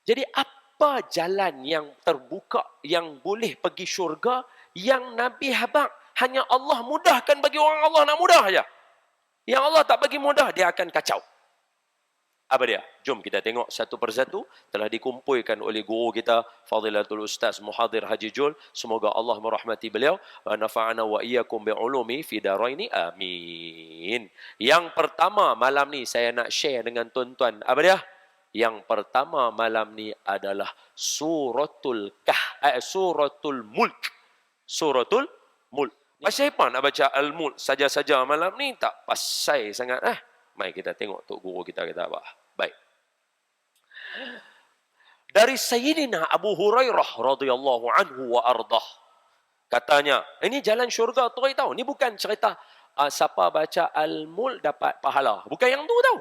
Jadi apa jalan yang terbuka yang boleh pergi syurga yang Nabi habaq hanya Allah mudahkan bagi orang Allah nak mudah aja. Yang Allah tak bagi mudah dia akan kacau. Apa dia? Jom kita tengok satu persatu. Telah dikumpulkan oleh guru kita Fadilatul Ustaz Muhadir Haji Jul. Semoga Allah merahmati beliau. Wa nafa'ana wa iyyakum bi'ulumi fi daraini. Amin. Yang pertama malam ni saya nak share dengan tuan-tuan. Apa dia? Yang pertama malam ni adalah suratul suratul mulk. Suratul mulk. Pasal apa nak baca al-mulk saja-saja malam ni? Tak pasai sangat. Mari kita tengok Tok Guru kita kata apa. Baik. Dari Sayyidina Abu Hurairah radhiyallahu anhu wa ardah. Katanya, ini jalan syurga tu tahu. Ini bukan cerita siapa baca al-mulk dapat pahala. Bukan yang tu tahu.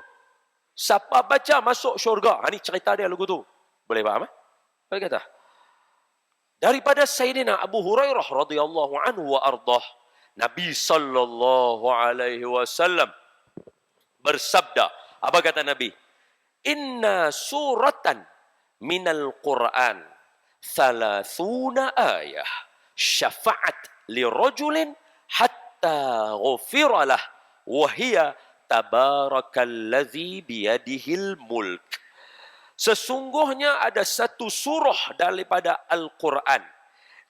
Siapa baca masuk syurga. Ini cerita dia lagu tu. Boleh faham? Boleh kata. Daripada Sayyidina Abu Hurairah radhiyallahu anhu wa ardah. Nabi sallallahu alaihi wasallam bersabda. Apa kata Nabi? Inna suratan minal Qur'an thalathuna ayah syafa'at li rajulin hatta ghufira lah wahia tabarakalladzi biyadihil mulk. Sesungguhnya ada satu surah daripada Al-Quran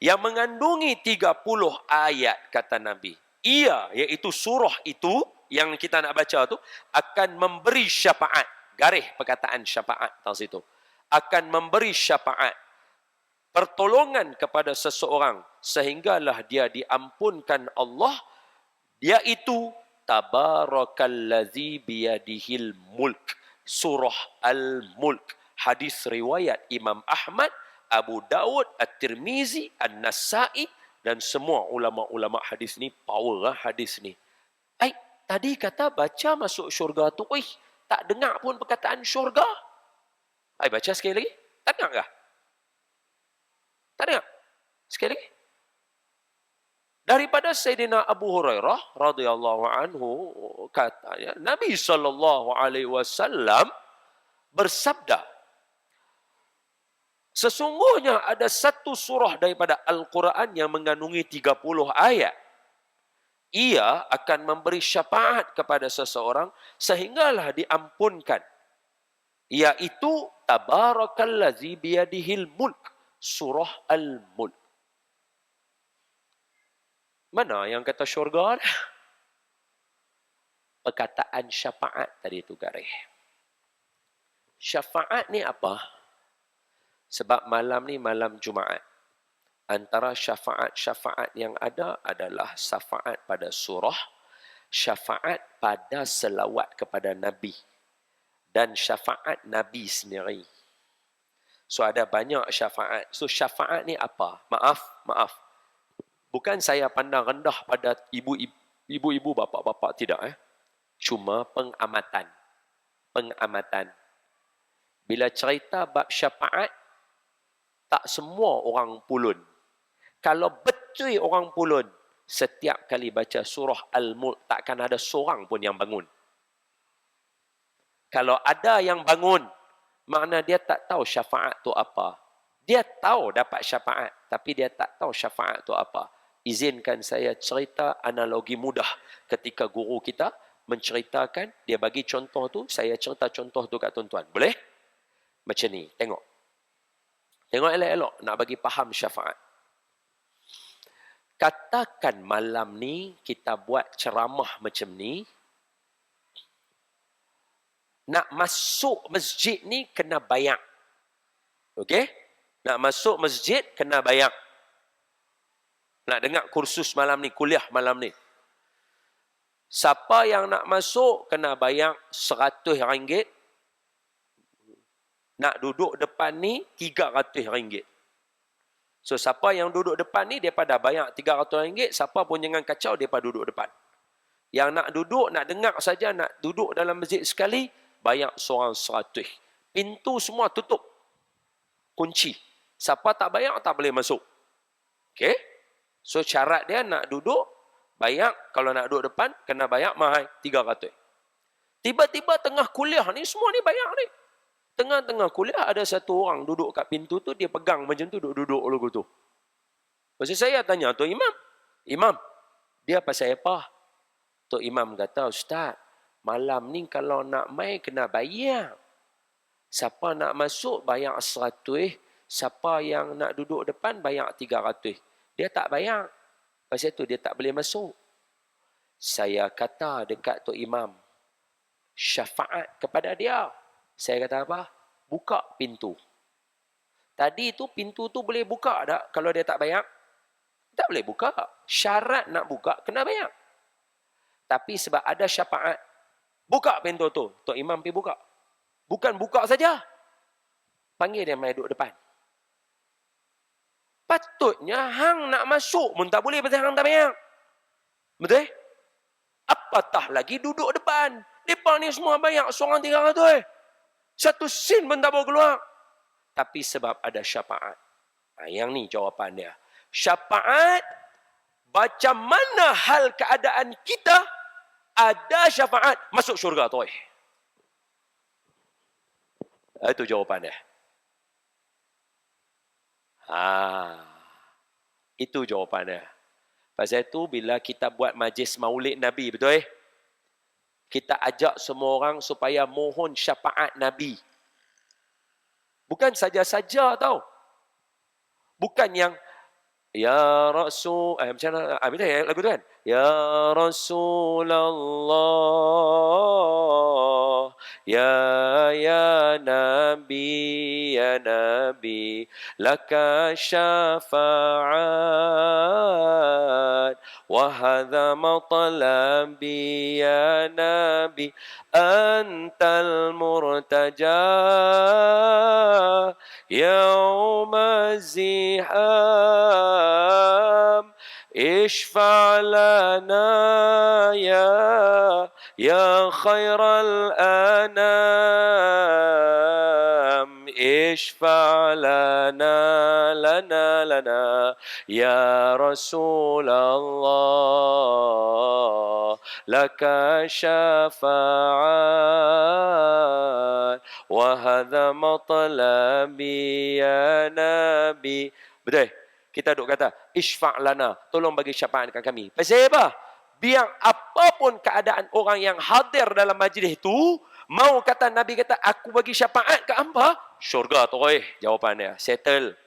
yang mengandungi 30 ayat kata Nabi. Ia iaitu surah itu yang kita nak baca tu akan memberi syafaat. Garih perkataan syafaat dalam situ. Akan memberi syafaat. Pertolongan kepada seseorang sehinggalah dia diampunkan Allah. Dia itu Tabarakallazi biyadihil mulk. Surah Al-Mulk. Hadis riwayat Imam Ahmad, Abu Daud, At-Tirmizi, An-Nasai dan semua ulama-ulama hadis ni power hadis ni. Tadi kata baca masuk syurga tu, tak dengar pun perkataan syurga. Baca sekali lagi. Tak dengar kah? Tak dengar? Sekali lagi. Daripada Sayyidina Abu Hurairah radhiyallahu anhu katanya, Nabi sallallahu alaihi wasallam bersabda, sesungguhnya ada satu surah daripada Al-Quran yang mengandungi 30 ayat. Ia akan memberi syafaat kepada seseorang sehinggalah diampunkan. Iaitu Tabarakallazi biyadihil mulk. Surah Al-Mulk. Mana yang kata syurga? Perkataan syafaat tadi itu garih. Syafaat ni apa? Sebab malam ni malam Jumaat. Antara syafaat-syafaat yang ada adalah syafaat pada surah, syafaat pada selawat kepada Nabi, dan syafaat Nabi sendiri. So ada banyak syafaat. So syafaat ni apa? Maaf. Bukan saya pandang rendah pada ibu-ibu, bapa-bapa, tidak. Cuma pengamatan. Bila cerita bab syafaat, tak semua orang pulun. Kalau betul orang pulun, setiap kali baca surah Al-Mulk, takkan ada seorang pun yang bangun. Kalau ada yang bangun, makna dia tak tahu syafaat tu apa. Dia tahu dapat syafaat, tapi dia tak tahu syafaat tu apa. Izinkan saya cerita analogi mudah ketika guru kita menceritakan, dia bagi contoh tu, saya cerita contoh tu kat tuan-tuan. Boleh? Macam ni, tengok. Tengok elok-elok, nak bagi faham syafaat. Katakan malam ni kita buat ceramah macam ni. Nak masuk masjid ni kena bayar. Okey? Nak masuk masjid kena bayar. Nak dengar kursus malam ni, kuliah malam ni. Siapa yang nak masuk kena bayar RM100. Nak duduk depan ni RM300. So siapa yang duduk depan ni daripada bayar RM300, siapa pun jangan kacau depa duduk depan. Yang nak duduk, nak dengar saja, nak duduk dalam masjid sekali, bayar seorang RM100. Pintu semua tutup. Kunci. Siapa tak bayar tak boleh masuk. Okey? So syarat dia nak duduk, bayar. Kalau nak duduk depan, kena bayar mahal RM300. Tiba-tiba tengah kuliah ni, semua ni bayar ni. Tengah-tengah kuliah ada satu orang duduk kat pintu tu, dia pegang macam tu, duduk-duduk lagu tu. Lepas saya tanya, Tok Imam, Imam, dia pasal apa? Tok Imam kata, Ustaz, malam ni kalau nak mai kena bayar. Siapa nak masuk bayar 100, siapa yang nak duduk depan bayar 300. Dia tak bayar. Pasal tu dia tak boleh masuk. Saya kata dekat Tok Imam, syafaat kepada dia. Saya kata apa? Buka pintu. Tadi tu pintu tu boleh buka tak kalau dia tak bayar? Tak boleh buka. Syarat nak buka kena bayar. Tapi sebab ada syafaat, buka pintu tu. Tok Imam pergi buka. Bukan buka saja. Panggil dia mai duduk depan. Patutnya hang nak masuk pun tak boleh pasal hang tak bayar. Betul? Apatah lagi duduk depan. Mereka ni semua bayar seorang 300. Satu sen pun tak boleh keluar. Tapi sebab ada syafaat. Yang ni jawapan dia. Syafaat, macam mana hal keadaan kita, ada syafaat, masuk syurga tu. Itu jawapan dia. Itu jawapan dia. Pasal itu bila kita buat majlis maulid Nabi, betul? Kita ajak semua orang supaya mohon syafaat Nabi. Bukan saja-saja tau. Bukan yang Ya Rasul, macam mana? Betul ya lagu tu kan? Ya Rasulullah, Ya Nabi, laka syafa'at, wa hadha matlabi ya Nabi, antal murtaja, yauma ziham, اشفع لنا يا خير الأنام اشفع لنا يا رسول الله لك شفاعات وهذا مطلبي يا نبي. Betul? Kita duk kata, isfa' lana, tolong bagi syafaat dekat kami. Pasal apa? Biar apapun keadaan orang yang hadir dalam majlis itu, mau kata Nabi kata, aku bagi syafaat ke hangpa, syurga tu jawapannya. Settle.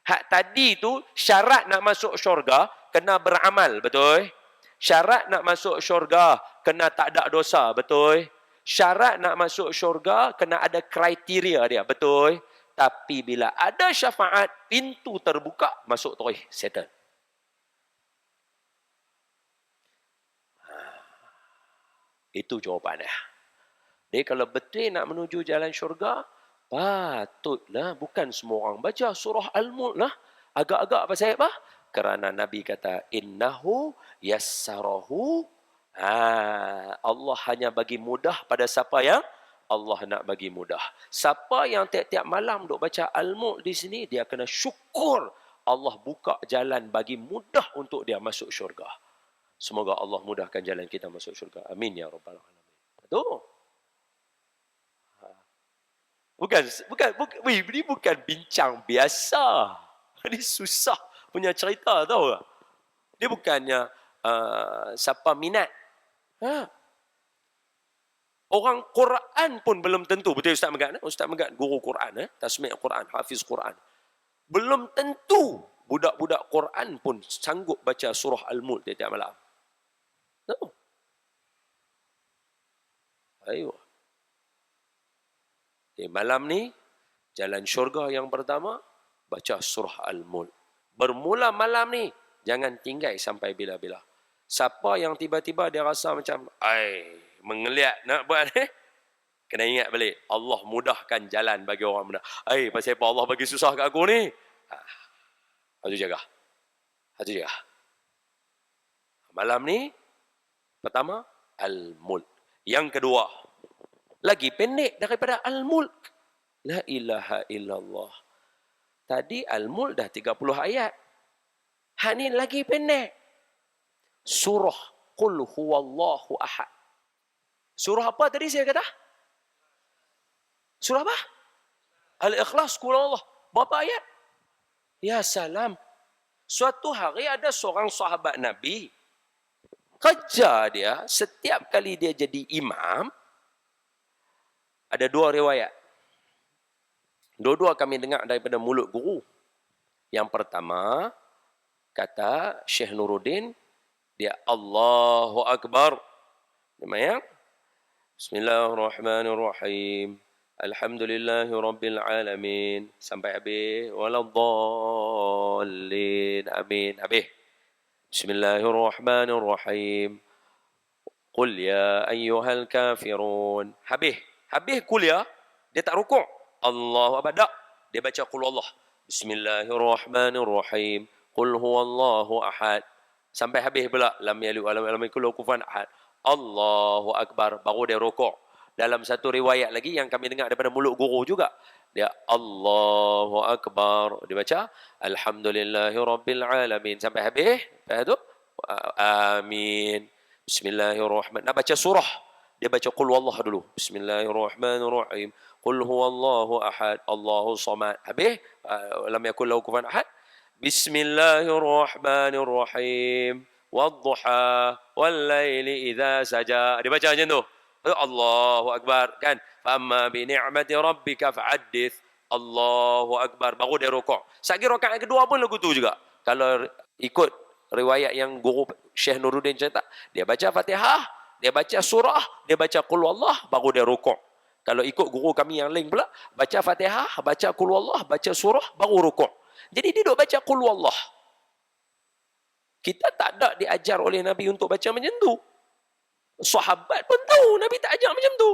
Hak tadi tu, syarat nak masuk syurga, kena beramal, betul? Syarat nak masuk syurga, kena tak ada dosa, betul? Syarat nak masuk syurga, kena ada kriteria dia, betul? Tapi bila ada syafaat, pintu terbuka, masuk terus, settle. Itu jawapannya. Jadi kalau betul nak menuju jalan syurga, patutlah bukan semua orang baca surah Al-Mulk lah. Agak-agak pasal apa? Kerana Nabi kata, innahu yassarahu. Allah hanya bagi mudah pada siapa yang Allah nak bagi mudah. Siapa yang tiap-tiap malam duk baca Al-Mulk di sini, dia kena syukur Allah buka jalan bagi mudah untuk dia masuk syurga. Semoga Allah mudahkan jalan kita masuk syurga. Amin ya rabbal alamin. Tu. Bukan, ini bukan bincang biasa. Ini susah punya cerita, tahu tak? Dia bukannya siapa minat. Orang Quran pun belum tentu. Betul Ustaz Megat? Ustaz Megat guru Quran, tasmi' Quran, hafiz Quran. Belum tentu budak-budak Quran pun sanggup baca surah Al-Mulk tiap malam. No. Ayo. Malam ni, jalan syurga yang pertama, baca surah Al-Mulk. Bermula malam ni, jangan tinggal sampai bila-bila. Siapa yang tiba-tiba dia rasa macam, mengeliat nak buat kena ingat balik, Allah mudahkan jalan bagi orang mudah. Pasal apa Allah bagi susah kat aku ni? Hatu jaga. Malam ni, pertama, Al-Mulk. Yang kedua, lagi pendek daripada Al-Mulk. La ilaha illallah. Tadi Al-Mulk dah 30 ayat. Hak ni lagi pendek. Surah Qul huwallahu ahad. Surah apa tadi saya kata? Surah apa? Al-Ikhlas, Qul Allah. Berapa ayat? Ya salam. Suatu hari ada seorang sahabat Nabi, kerja dia, setiap kali dia jadi imam, ada dua riwayat. Dua-dua kami dengar daripada mulut guru. Yang pertama, kata Syekh Nuruddin, dia Allahu Akbar. Namanya, Bismillahirrahmanirrahim. Alhamdulillahi Rabbil Alamin. Sampai habis. Waladdallin. Amin. Habis. Bismillahirrahmanirrahim. Qul ya ayyuhal kafirun. Habis. Habis qul ya. Dia tak rukuk. Allahu Akbar. Tak. Dia baca qul Allah. Bismillahirrahmanirrahim. Qul huwallahu ahad. Sampai habis pula. Lam yalid wa lam yakul lahu kufuwan ahad. Allahu Akbar. Baru dia rukuk. Dalam satu riwayat lagi yang kami dengar daripada mulut guru juga. Dia Allahu Akbar. Dia baca Alhamdulillahi Rabbil Alamin. Sampai habis. Lepas tu. Amin. Bismillahirrahmanirrahim. Nak baca surah. Dia baca Qul Wallah dulu. Bismillahirrahmanirrahim. Qul huwallahu ahad. Allahu samad. Habis. Lam yakul lahu kufuwan ahad. Bismillahirrahmanirrahim. Wadduha. Wallaili idha saja. Dia baca macam tu. Allahu Akbar. Kan? Fa'amma bini'mati rabbika fa'addith. Allahu Akbar. Baru dia rukuk. Sekali rakaat kedua pun lagu tu juga. Kalau ikut riwayat yang guru Syekh Nuruddin cerita, dia baca Fatihah, dia baca surah, dia baca Qul Allah, baru dia rukuk. Kalau ikut guru kami yang lain pula, baca Fatihah, baca Qul Allah, baca surah, baru rukuk. Jadi dia duduk baca Qul Allah. Kita tak ada diajar oleh Nabi untuk baca macam tu. Sahabat pun tahu Nabi tak ajar macam tu.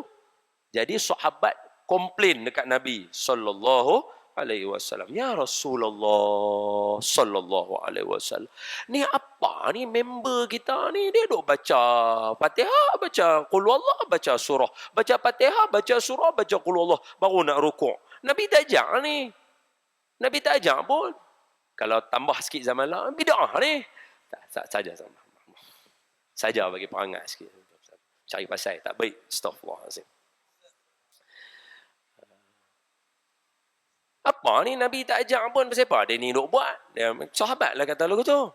Jadi sahabat komplain dekat Nabi sallallahu alaihi wasallam. Ya Rasulullah sallallahu alaihi wasallam. Ni apa ni member kita ni, dia duk baca Fatihah, baca Qul Allah, baca surah, baca Fatihah, baca surah, baca Qul Allah, baru nak rukuk. Nabi tak ajar ni. Nabi tak ajar pun. Kalau tambah sikit zaman lah, bidah ni. Saja sama. Saja bagi perangai sikit. Cari pasal tak baik. Astaghfirullahalazim. Apa ni Nabi tak ajak pun pasal apa dia ni duk buat? Dia sahabat lah kata lagu tu.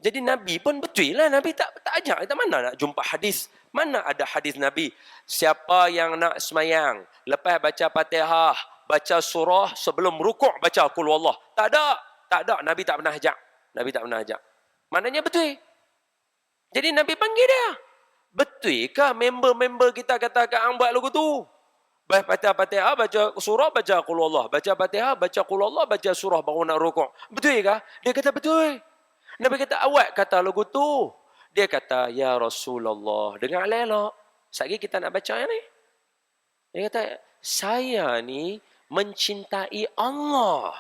Jadi Nabi pun betul lah Nabi tak ajak. Kita mana nak jumpa hadis? Mana ada hadis Nabi? Siapa yang nak semayang, lepas baca Fatihah, baca surah, sebelum rukuk baca Qul Wallah. Tak ada. Tak ada. Nabi tak pernah ajak. Nabi tak pernah ajak. Maknanya betul. Jadi Nabi panggil dia. Betulkah member-member kita kata hang buat lagu tu? Baca Fatihah, baca surah, baca Qul Allah. Baca Fatihah, baca Qul Allah, baca surah baru nak rukuk. Betulkah? Dia kata betul. Nabi kata awak kata lagu tu. Dia kata ya Rasulullah. Dengar elok. Sekali kita nak baca ni. Dia kata saya ni mencintai Allah.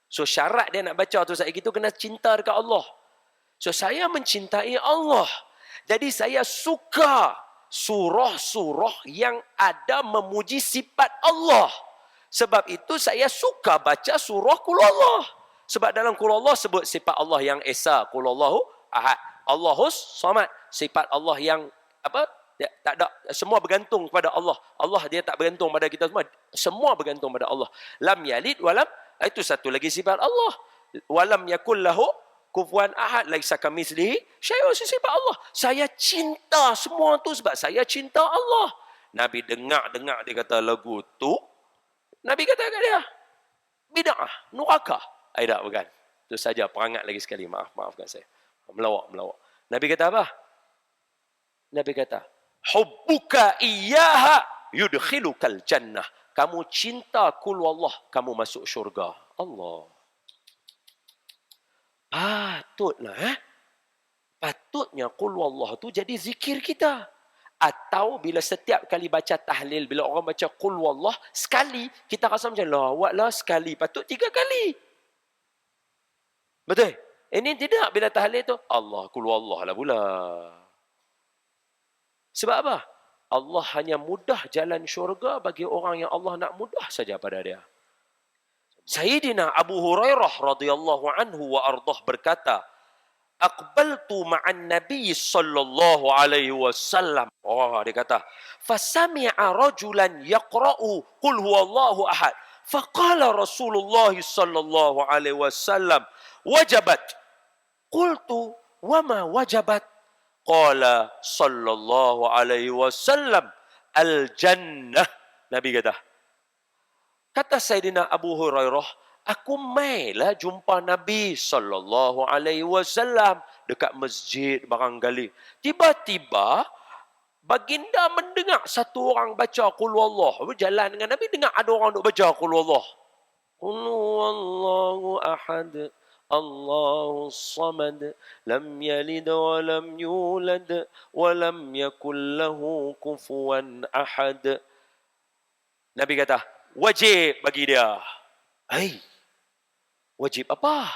So syarat dia nak baca tu sekali tu kena cinta dekat Allah. So saya mencintai Allah. Jadi saya suka surah-surah yang ada memuji sifat Allah. Sebab itu saya suka baca surah Qul Allah. Sebab dalam Qul Allah sebut sifat Allah yang Esa. Qul Allahu Ahad. Allahus Samad. Sifat Allah yang apa? Tak ada. Semua bergantung kepada Allah. Allah dia tak bergantung pada kita semua. Semua bergantung pada Allah. Lam yalid walam. Itu satu lagi sifat Allah. Walam yakul lahu kufuwan ahad, laisa kamitslihi syai'un, sifat Allah. Saya cinta semua tu sebab saya cinta Allah. Nabi dengar dia kata lagu tu. Nabi kata kat dia, bid'ah, neraka. Tak bukan. Itu saja perangat lagi sekali. Maafkan saya. Melawak. Nabi kata apa? Nabi kata, hubbuka iyyaha yudkhilukal jannah. Kamu cinta Qul Allah, kamu masuk syurga. Allah. Patutlah patutnya Qul Wallah tu jadi zikir kita. Atau bila setiap kali baca tahlil, bila orang baca Qul Wallah sekali, kita rasa macam lawaklah sekali, patut 3 kali. Betul? Ini tidak, bila tahlil tu Allah Qul Wallah lah pula. Sebab apa? Allah hanya mudah jalan syurga bagi orang yang Allah nak mudah saja pada dia. Sayyidina Abu Hurairah radhiyallahu anhu wa ardah berkata, aqbaltu ma'an nabiy sallallahu alaihi wasallam. Oh, dia kata, fasami'a rajulan yaqra'u qul huwallahu ahad. Faqala Rasulullah sallallahu alaihi wasallam, wajabat. Qultu, wama wajabat? Qala sallallahu alaihi wasallam, al jannah. Nabi kata, kata Sayyidina Abu Hurairah, aku mailah jumpa Nabi sallallahu alaihi wasallam dekat masjid barangkali. Tiba-tiba baginda mendengar satu orang baca qul huwallah. Berjalan dengan Nabi, dengar ada orang duk baca qul huwallah. Qul huwallahu ahad, Allahu samad, lam yalid wa lam yulad wa lam yakul lahu kufuwan ahad. Nabi kata, wajib bagi dia. Hai, wajib apa?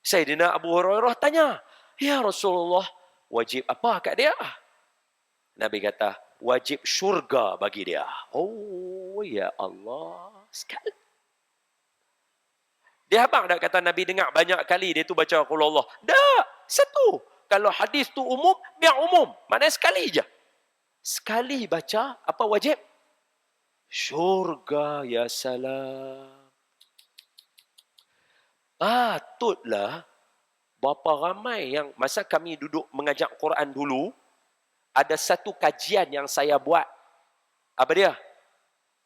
Sayyidina Abu Hurairah tanya, ya Rasulullah, wajib apa kat dia? Nabi kata, wajib syurga bagi dia. Oh, ya Allah. Sekali. Dia abang dah kata Nabi dengar banyak kali dia tu baca qul Allah. Dah, satu. Kalau hadis tu umum, biar umum. Maknanya sekali je. Sekali baca, apa wajib? Syurga, ya salam. Patutlah berapa ramai yang masa kami duduk mengajar Quran dulu, ada satu kajian yang saya buat. Apa dia?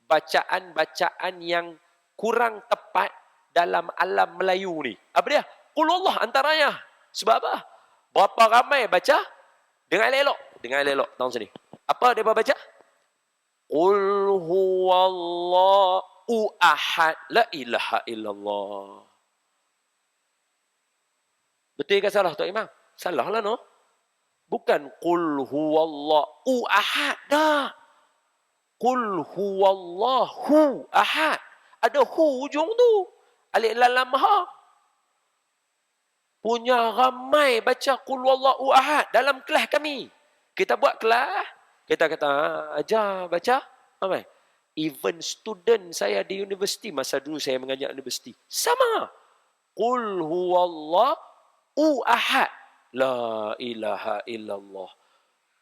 Bacaan-bacaan yang kurang tepat dalam alam Melayu ni. Apa dia? Qul Allah antaranya. Sebab apa? Berapa ramai baca? Dengar elok. Dengar elok. Tengok sini. Apa dia baca? Qul huwallahu ahad. La ilaha illallah. Betul ke salah Tok Imam? Salah lah no. Bukan qul huwallahu ahad dah. Qul huwallahu ahad. Ada hu ujung tu. Alif lam lam ha. Punya ramai baca qul huwallahu ahad dalam kelas kami. Kita buat kelas, kita kata ajar baca apa? Even student saya di universiti, masa dulu saya mengajar universiti, sama. Qul huwallahu ahad. La ilaha illallah.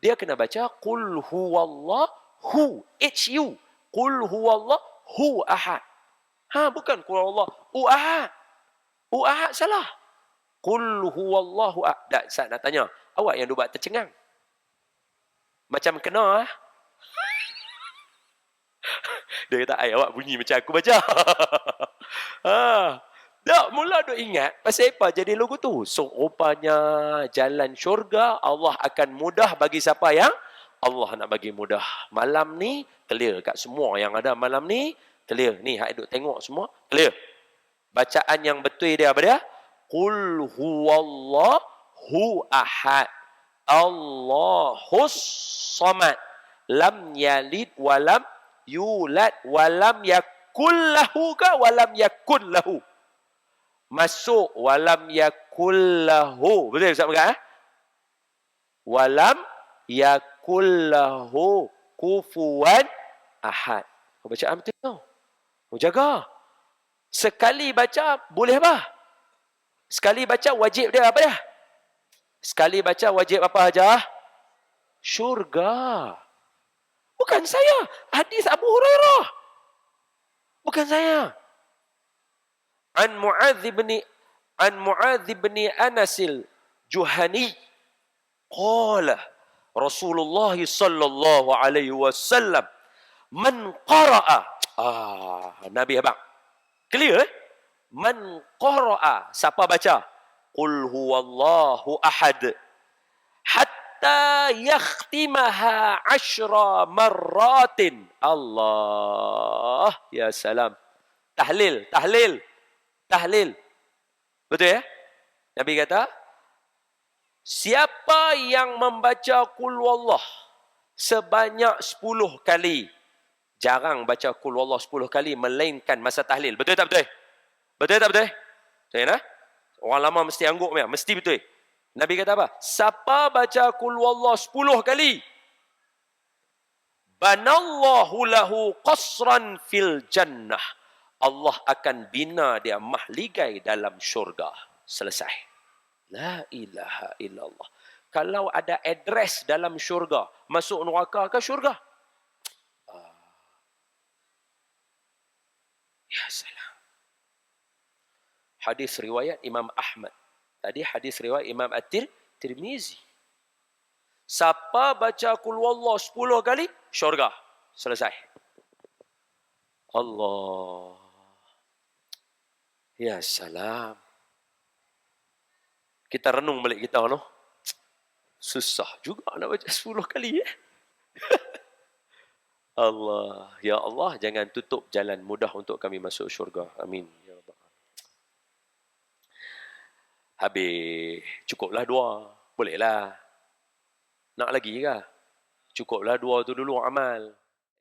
Dia kena baca qul huwallahu hu. Qul huwallahu ahad. Bukan qul huwallahu ahad. Ahad salah. Qul huwallahu ahad. Saya nak tanya, awak yang buat tercengang. Macam kena Dia kata, awak bunyi macam aku baca. Tak, mula duk ingat pasal apa jadi logo tu. So, rupanya jalan syurga Allah akan mudah bagi siapa yang Allah nak bagi mudah. Malam ni, clear kat semua yang ada malam ni, clear. Ni, hak duk tengok semua, clear. Bacaan yang betul dia apa dia? Qul huwallahu ahad. Allahus samad. Lam yalid walam yulad walam yakul lahu ka walam yakun lahu. Masuk walam yakul lahu. Betul Ustaz Megat? Walam yakul lahu kufuwan ahad. Kau bacaan betul tau. Kau jaga. Sekali baca boleh apa? Sekali baca wajib dia apa dia? Sekali baca wajib apa aja? Syurga. Bukan saya. Hadis Abu Hurairah. Bukan saya. An Mu'adz bin Anas al-Juhani qala Rasulullah sallallahu alaihi wasallam man qara'a Nabi abang clear man qara'a siapa baca qul huwallahu ahad hatta yakhtimaha 10 marratin. Allah ya salam. Tahlil. Betul ya? Nabi kata, siapa yang membaca qul huwallah sebanyak 10 kali, jarang baca qul huwallah 10 kali melainkan masa tahlil. Betul tak betul? Betul tak betul? Betul ya? Orang lama mesti angguk ya, mesti betul. Nabi kata apa? Siapa baca qul huwallah 10 kali, banallahu lahu qasran fil jannah. Allah akan bina dia mahligai dalam syurga. Selesai. La ilaha illallah. Kalau ada address dalam syurga, masuk neraka ke syurga? Ya salam. Hadis riwayat Imam Ahmad. Tadi hadis riwayat Imam At-Tirmizi. Siapa baca Qul Huwallah 10 kali, syurga. Selesai. Allah. Ya salam. Kita renung balik kita, no? Susah juga nak baca 10 kali, eh? Allah. Ya Allah, jangan tutup jalan mudah untuk kami masuk syurga. Amin. Ya Rabbal Alamin. Habis. Cukuplah dua. Bolehlah. Nak lagi ke? Cukuplah dua tu dulu amal.